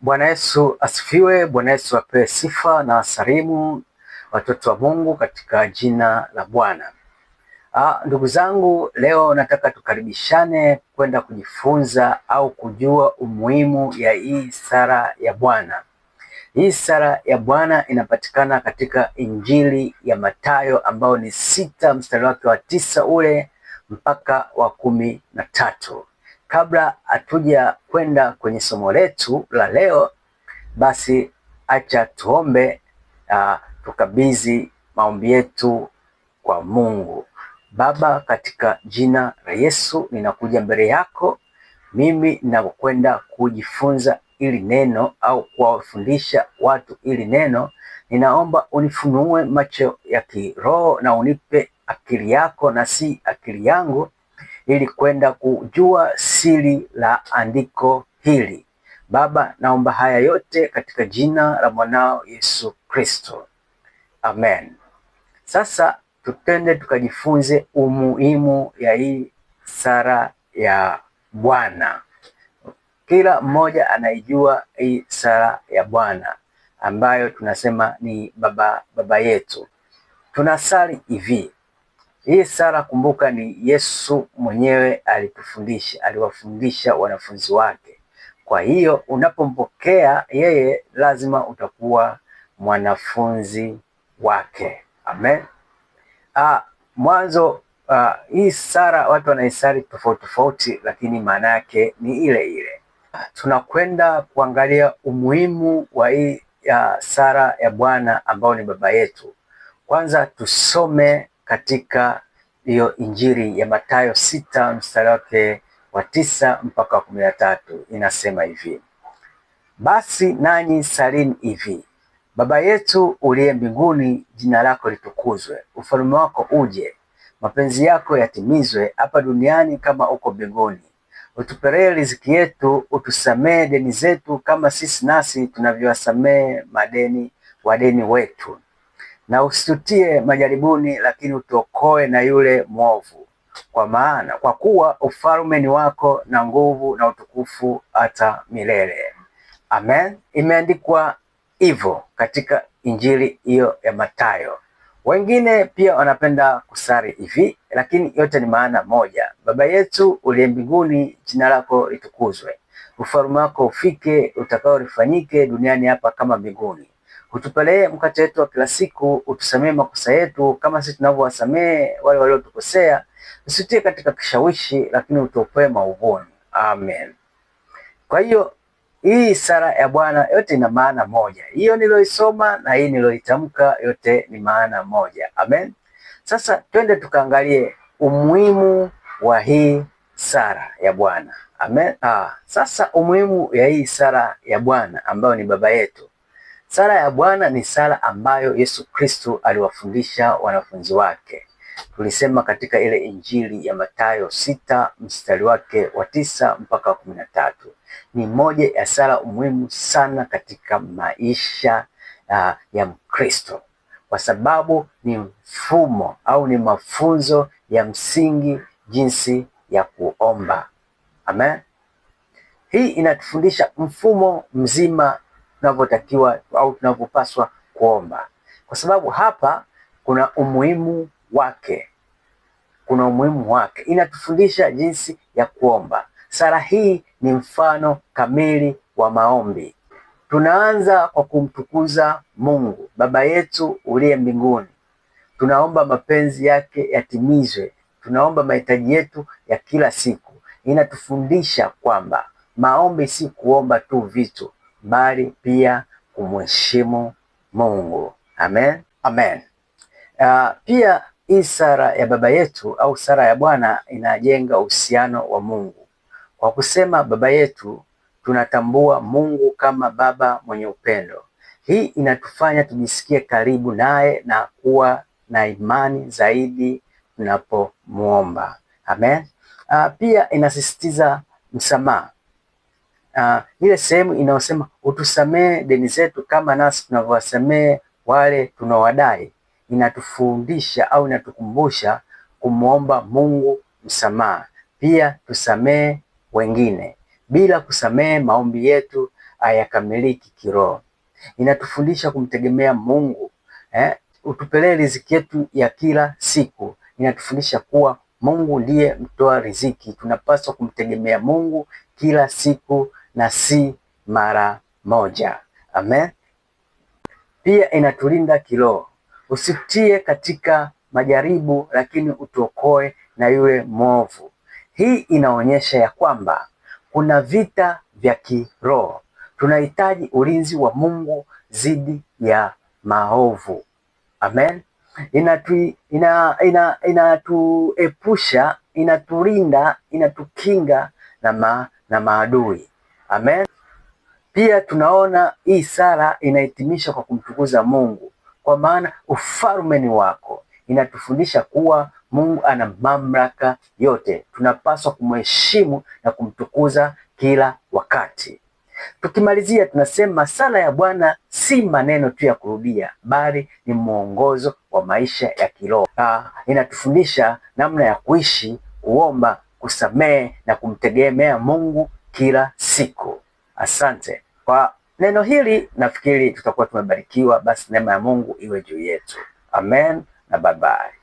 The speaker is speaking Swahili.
Bwana Yesu asifiwe. Bwana Yesu apewe sifa na wasalimu watoto wa Mungu katika jina la Bwana. Ndugu zangu, leo nataka tukaribishane kwenda kujifunza au kujua umuhimu ya hii sala ya Bwana. Hii sala ya Bwana inapatikana katika Injili ya Mathayo ambao ni 6 mstari wake wa 9 ule mpaka wa 13. Kabla hatuja kwenda kwenye somo letu la leo, basi acha tuombe, tukabidhi maombi yetu kwa Mungu. Baba, katika jina la Yesu ninakuja mbele yako, mimi ninakwenda kujifunza ili neno au kuwafundisha watu ili neno. Ninaomba unifunue macho ya kiroho na unipe akili yako na si akili yangu, ili kwenda kujua siri la andiko hili. Baba, naomba haya yote katika jina la mwanao Yesu Kristo, amen. Sasa tutende tukajifunze umuhimu ya hii sala ya Bwana. Kila mmoja anaijua hii sala ya Bwana ambayo tunasema ni baba yetu. Tunasali hivi. Hii sala, kumbuka, ni Yesu mwenyewe alitufundisha, aliwafundisha wanafunzi wake. Kwa hiyo unapompokea yeye, lazima utakuwa mwanafunzi wake. Amen. Mwanzo, hii sala watu wanaisali tofauti tofauti, lakini maana yake ni ile ile. Tunakwenda kuangalia umuhimu wa hii sala ya Bwana ambao ni baba yetu. Kwanza tusome katika hiyo Injili ya Mathayo 6 mstari wake wa 9 mpaka 13. Inasema hivi: basi nanyi salini hivi: Baba yetu uliye mbinguni, jina lako litukuzwe, ufalme wako uje, mapenzi yako yatimizwe hapa duniani kama uko mbinguni. Utupelee riziki yetu, utusamee deni zetu kama sisi nasi tunavyowasamee wadeni wetu, na usitutie majaribuni, lakini utuokoe na yule mwovu. Kwa kuwa ufalme ni wako na nguvu na utukufu hata milele. Amen. Imeandikwa hivyo katika Injili hiyo ya Mathayo. Wengine pia wanapenda kusali hivi, lakini yote ni maana moja. Baba yetu uliye mbinguni, jina lako litukuzwe, ufalme wako ufike, utakao lifanyike duniani hapa kama mbinguni. Utupelee mkate wetu wa kila siku, utusamee makosa yetu kama sisi tunavyowasamee wale waliotukosea, usitie katika kishawishi, lakini utuopoe maovuni. Amen. Kwa hiyo hii sala ya Bwana yote ina maana moja. Hiyo niloisoma na hii niloitamka yote ni maana moja. Amen. Sasa twende tukaangalie umuhimu wa hii sala ya Bwana. Amen. Sasa umuhimu ya hii sala ya Bwana ambayo ni baba yetu. Sala ya Bwana ni sala ambayo Yesu Kristo aliwafundisha wanafunzi wake. Tulisema katika ile Injili ya Mathayo 6 mstari wake wa 9 mpaka 13. Ni moja ya sala muhimu sana katika maisha ya Mkristo, kwa sababu ni mfumo au ni mafunzo ya msingi jinsi ya kuomba. Amen. Hii inatufundisha mfumo mzima tunavyotakiwa au tunavyopaswa kuomba, kwa sababu hapa kuna umuhimu wake. Inatufundisha jinsi ya kuomba. Sala hii ni mfano kamili wa maombi. Tunaanza kwa kumtukuza Mungu, Baba yetu uliye mbinguni. Tunaomba mapenzi yake yatimizwe. Tunaomba mahitaji yetu ya kila siku. Inatufundisha kwamba maombi si kuomba tu vitu, bali pia kumheshimu Mungu. Amen. Amen. Pia hii sala ya baba yetu au sala ya Bwana inajenga uhusiano wa Mungu. Kwa kusema baba yetu, tunatambua Mungu kama baba mwenye upendo. Hii inatufanya tujisikie karibu naye na kuwa na imani zaidi tunapomuomba. Amen. Pia inasisitiza msamaha. Ile sehemu inayosema utusamee deni zetu kama nasi tunavyowasamee wale tunaowadai, inatufundisha au inatukumbusha kumwomba Mungu msamaha. Pia tusamee wengine. Bila kusamee, maombi yetu hayakamiliki kiroho. Inatufundisha kumtegemea Mungu, utupelee riziki yetu ya kila siku. Inatufundisha kuwa Mungu ndiye mtoa riziki. Tunapaswa kumtegemea Mungu kila siku na si mara moja. Amen. Pia inatulinda kiroho. Usitie katika majaribu, lakini utuokoe na yule mwovu. Hii inaonyesha ya kwamba kuna vita vya kiroho. Tunahitaji ulinzi wa Mungu dhidi ya maovu. Amen. Inatuepusha, inatulinda, inatukinga na maadui. Amen. Pia tunaona hii sala inahitimisha kwa kumtukuza Mungu, kwa maana ufalme ni wako. Inatufundisha kuwa Mungu ana mamlaka yote. Tunapaswa kumheshimu na kumtukuza kila wakati. Tukimalizia tunasema sala ya Bwana si maneno tu ya kurudia, bali ni mwongozo wa maisha ya kiroho. Inatufundisha namna ya kuishi, kuomba, kusamehe na kumtegemea Mungu kila siku. Asante kwa neno hili, nafikiri tutakuwa tumebarikiwa. Basi neema ya Mungu iwe juu yetu. Amen na bye bye.